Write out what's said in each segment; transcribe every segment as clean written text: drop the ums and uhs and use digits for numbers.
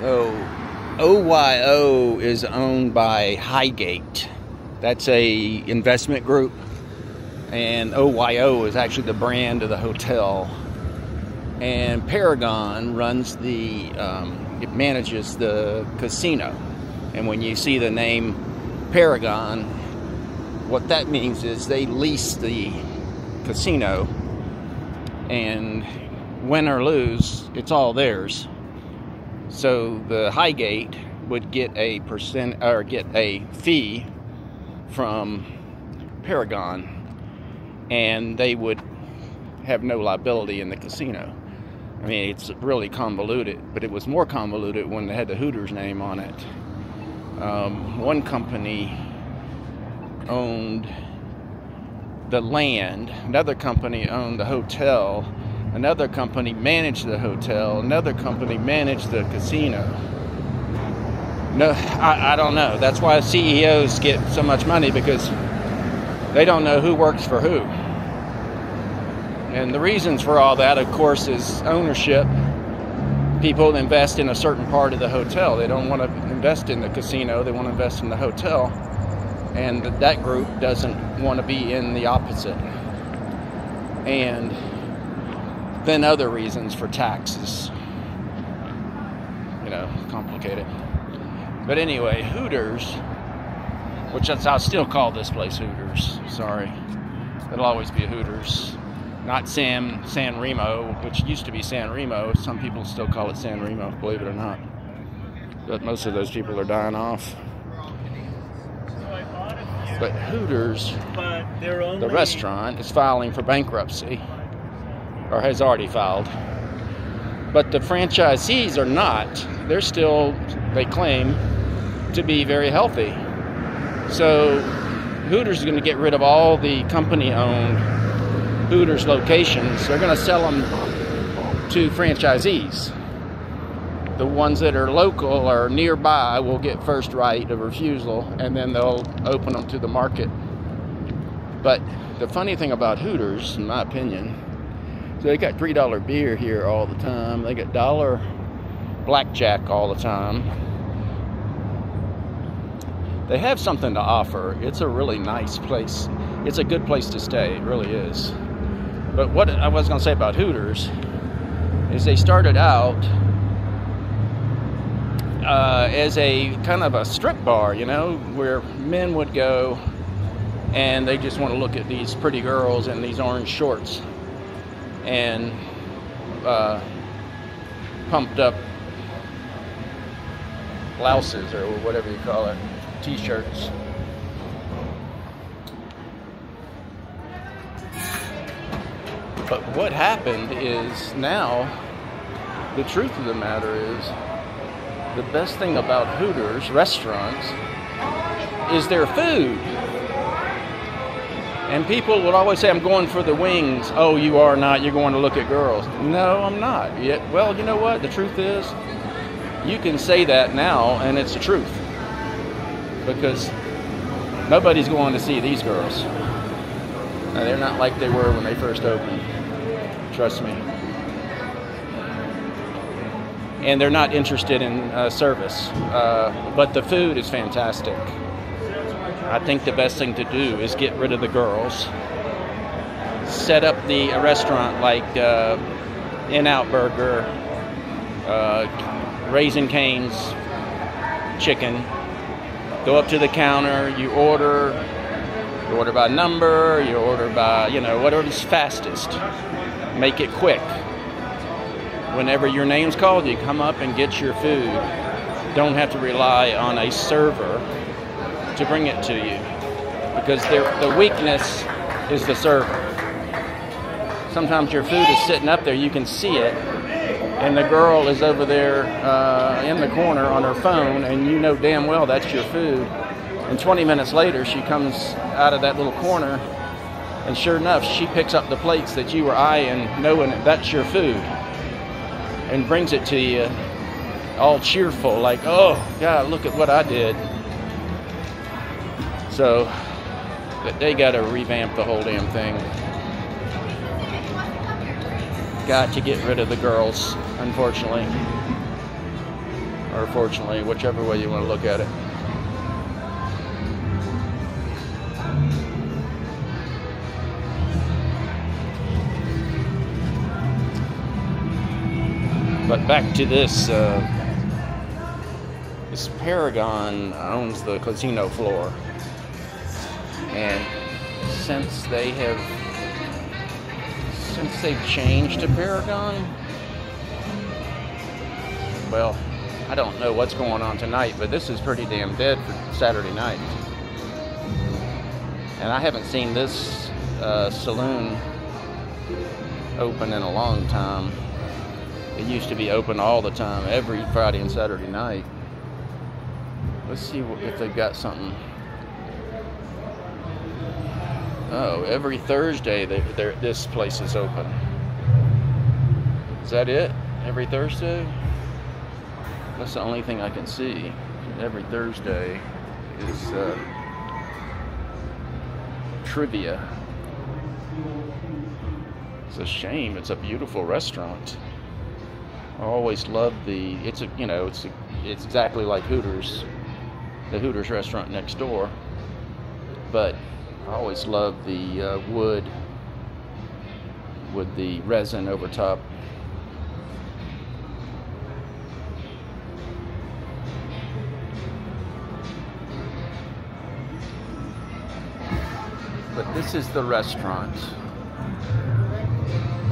So OYO is owned by Highgate. That's a investment group, and OYO is actually the brand of the hotel. And Paragon runs it manages the casino. And when you see the name Paragon, what that means is they lease the casino, and win or lose, it's all theirs. So the Highgate would get a fee from Paragon, and they would have no liability in the casino. I mean, it's really convoluted, but it was more convoluted when they had the Hooters name on it. One company owned the land, another company owned the hotel, another company managed the hotel, another company managed the casino. No, I don't know. That's why CEOs get so much money, because they don't know who works for who. And the reasons for all that, of course, is ownership. People invest in a certain part of the hotel. They don't want to invest in the casino. They want to invest in the hotel. And that group doesn't want to be in the opposite. And then other reasons for taxes. You know, complicated. But anyway, Hooters, which I'll still call this place Hooters. Sorry. It'll always be a Hooters. Not San Remo, which used to be San Remo. Some people still call it San Remo, believe it or not. But most of those people are dying off. But Hooters, the restaurant, is filing for bankruptcy, or has already filed. But the franchisees are not. They're still, they claim, to be very healthy. So Hooters is going to get rid of all the company-owned Hooters locations. They're going to sell them to franchisees. The ones that are local or nearby will get first right of refusal, and then they'll open them to the market. But the funny thing about Hooters, in my opinion, so they got $3 beer here all the time. They got $1 blackjack all the time. They have something to offer. It's a really nice place. It's a good place to stay. It really is. But what I was going to say about Hooters is they started out as a kind of a strip bar, you know, where men would go and they just want to look at these pretty girls in these orange shorts and pumped up blouses, or whatever you call it, t-shirts. But what happened is, now the truth of the matter is, the best thing about Hooters restaurants is their food. And people would always say, I'm going for the wings. Oh, you are not. You're going to look at girls. No, I'm not. Yet, well, you know what? The truth is, you can say that now, and it's the truth. Because nobody's going to see these girls. Now, they're not like they were when they first opened. Trust me. And they're not interested in service. But the food is fantastic. I think the best thing to do is get rid of the girls. Set up a restaurant like In-N-Out Burger, Raising Cane's Chicken. Go up to the counter, you order by number, you order by, whatever's fastest. Make it quick. Whenever your name's called, you come up and get your food. Don't have to rely on a server to bring it to you, because the weakness is the server. Sometimes your food is sitting up there, you can see it, and the girl is over there in the corner on her phone, and you know damn well that's your food. And 20 minutes later, she comes out of that little corner, and sure enough, she picks up the plates that you were eyeing, knowing that's your food, and brings it to you all cheerful, like, oh, God, look at what I did. So they got to revamp the whole damn thing. Got to get rid of the girls, unfortunately. or fortunately, whichever way you want to look at it. But back to this, this Paragon owns the casino floor, and since they've changed to Paragon, well, I don't know what's going on tonight, but this is pretty damn dead for Saturday night. And I haven't seen this saloon open in a long time. It used to be open all the time, every Friday and Saturday night. Let's see if they've got something. Oh, every Thursday this place is open. Is that it? Every Thursday? That's the only thing I can see. Every Thursday is trivia. It's a shame. It's a beautiful restaurant. I always loved it's exactly like Hooters, the Hooters restaurant next door. But I always loved the wood with the resin over top. But this is the restaurant,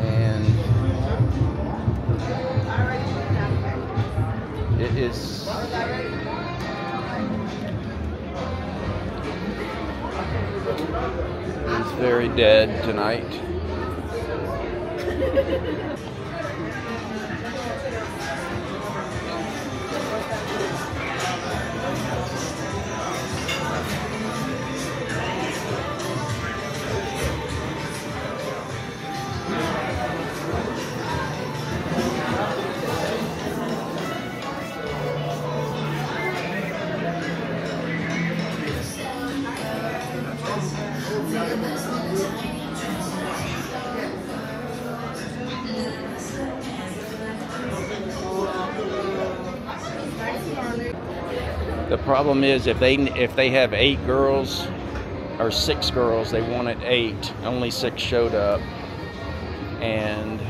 and it is very dead tonight. The problem is if they have 8 girls or 6 girls, they wanted 8. Only 6 showed up, and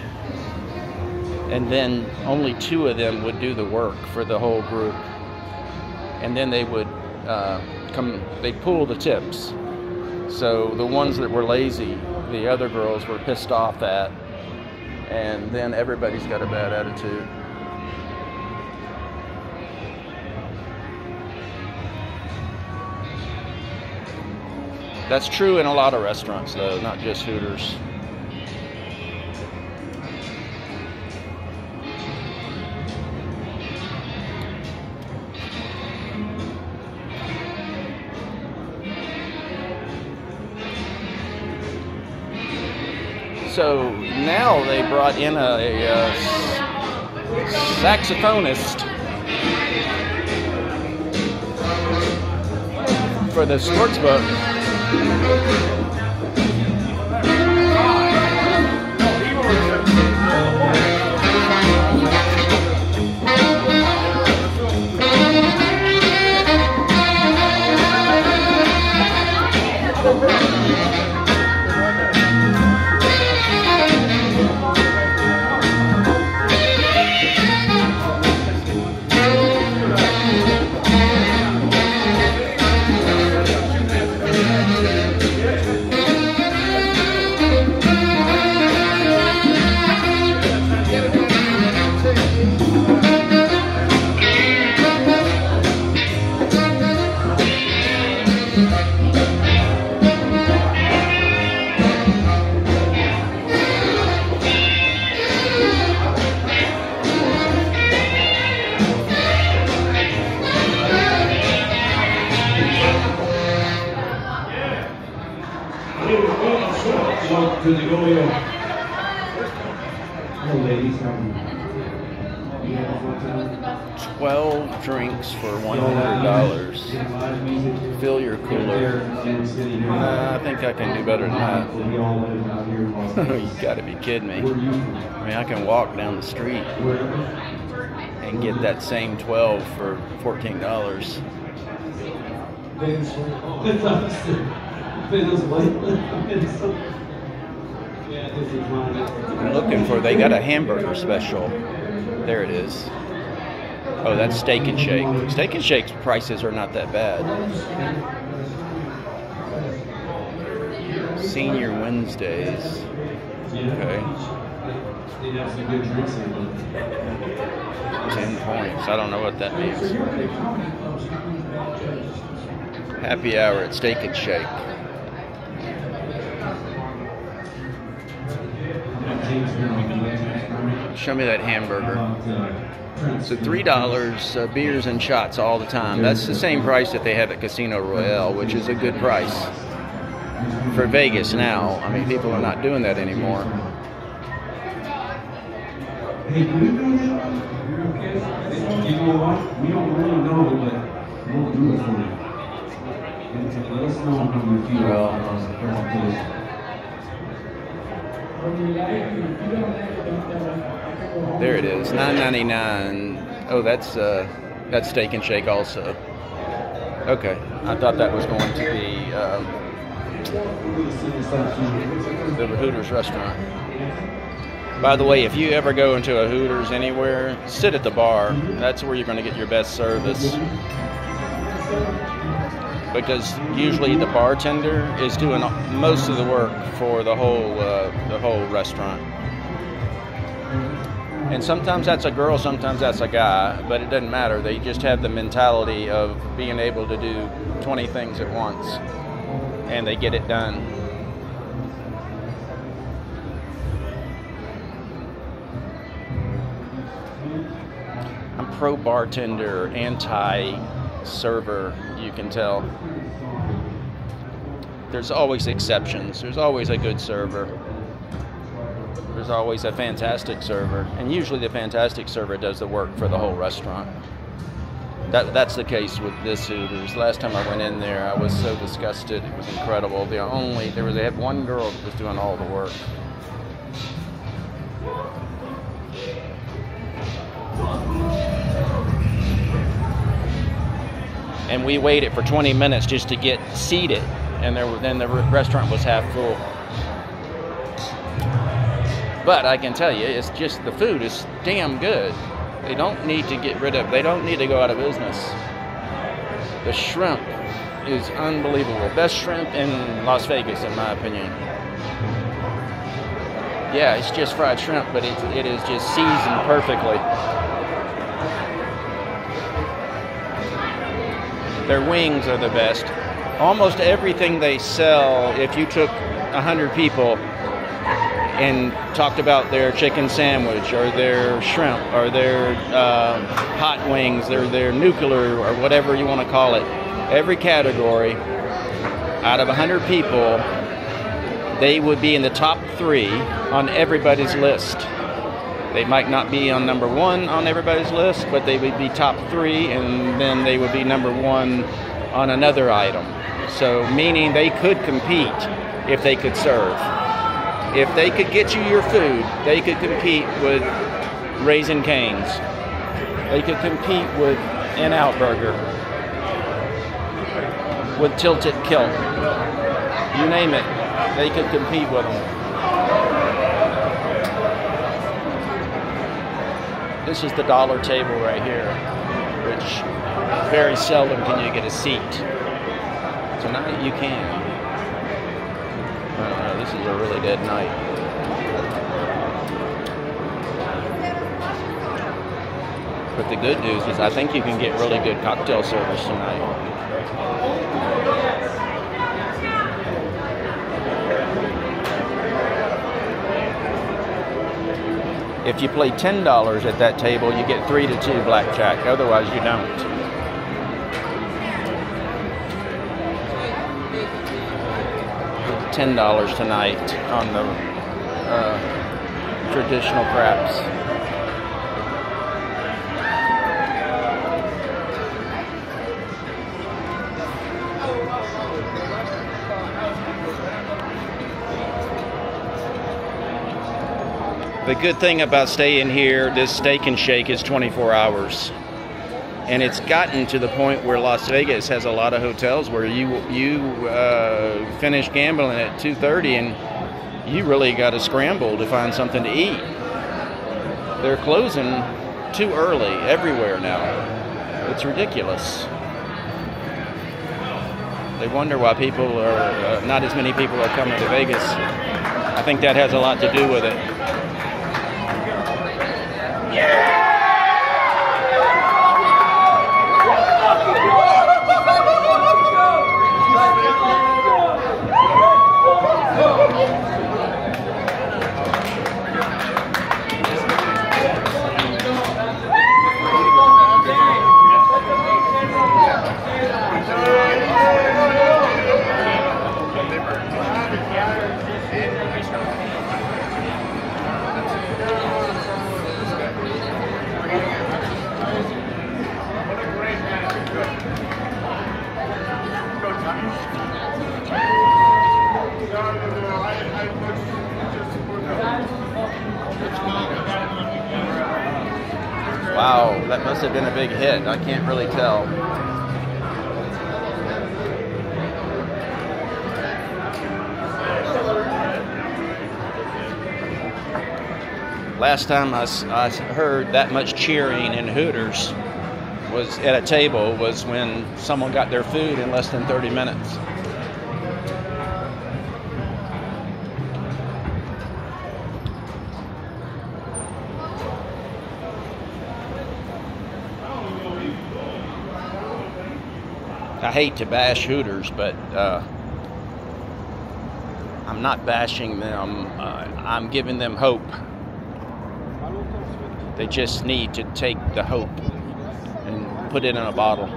then only 2 of them would do the work for the whole group, and then they would they'd pull the tips. So the ones that were lazy, the other girls were pissed off at, and then everybody's got a bad attitude. That's true in a lot of restaurants, though, not just Hooters. So now they brought in a saxophonist for the sports book. To the OYO. Ladies, 12 drinks for $100. Fill your cooler. I think I can do better than that. You gotta be kidding me. I mean, I can walk down the street. and get that same 12 for $14. I'm looking for, they got a hamburger special. There it is. Oh, that's Steak and Shake. Steak and Shake's prices are not that bad. Senior Wednesdays. Okay. 10 points. I don't know what that means. Happy hour at Steak and Shake. Show me that hamburger. So $3 beers and shots all the time. That's the same price that they have at Casino Royale, which is a good price for Vegas now. I mean, people are not doing that anymore. Hey, can we do that? You know what? We don't really know, but we'll do it for you. Let us know how you feel about the presentation. There it is, $9.99. Oh, that's Steak and Shake also. Okay, I thought that was going to be the Hooters Restaurant. By the way, if you ever go into a Hooters anywhere, sit at the bar. That's where you're going to get your best service. Because usually the bartender is doing most of the work for the whole restaurant. And sometimes that's a girl, sometimes that's a guy, but it doesn't matter. They just have the mentality of being able to do 20 things at once, and they get it done. I'm pro bartender, anti server, you can tell. There's always exceptions. There's always a good server. There's always a fantastic server, and usually the fantastic server does the work for the whole restaurant. That's the case with this Hooters. Last time I went in there, I was so disgusted. It was incredible. They had one girl that was doing all the work. And we waited for 20 minutes just to get seated, and then the restaurant was half full. But I can tell you, it's just the food is damn good. They don't need to get rid of, they don't need to go out of business. The shrimp is unbelievable. Best shrimp in Las Vegas, in my opinion. Yeah, it's just fried shrimp, but it is just seasoned perfectly. Their wings are the best. Almost everything they sell, if you took 100 people and talked about their chicken sandwich or their shrimp or their hot wings or their nuclear or whatever you want to call it, every category, out of 100 people, they would be in the top 3 on everybody's list. They might not be on number 1 on everybody's list, but they would be top 3, and then they would be number 1 on another item. So meaning they could compete if they could serve. If they could get you your food, they could compete with Raising Cane's. They could compete with In-N-Out Burger, with Tilted Kilt. You name it, they could compete with them. This is the dollar table right here, which very seldom can you get a seat. Tonight you can. I don't know, this is a really dead night. But the good news is I think you can get really good cocktail service tonight. If you play $10 at that table, you get 3-2 blackjack. Otherwise, you don't. $10 tonight on the traditional craps. The good thing about staying here, this Steak and Shake is 24 hours. And it's gotten to the point where Las Vegas has a lot of hotels where you finish gambling at 2:30 and you really got to scramble to find something to eat. They're closing too early everywhere now. It's ridiculous. They wonder why people are, not as many people are coming to Vegas. I think that has a lot to do with it. Wow, that must have been a big hit. I can't really tell. Last time I heard that much cheering in Hooters was at a table was when someone got their food in less than 30 minutes. I hate to bash Hooters, but I'm not bashing them. I'm giving them hope. They just need to take the hope and put it in a bottle.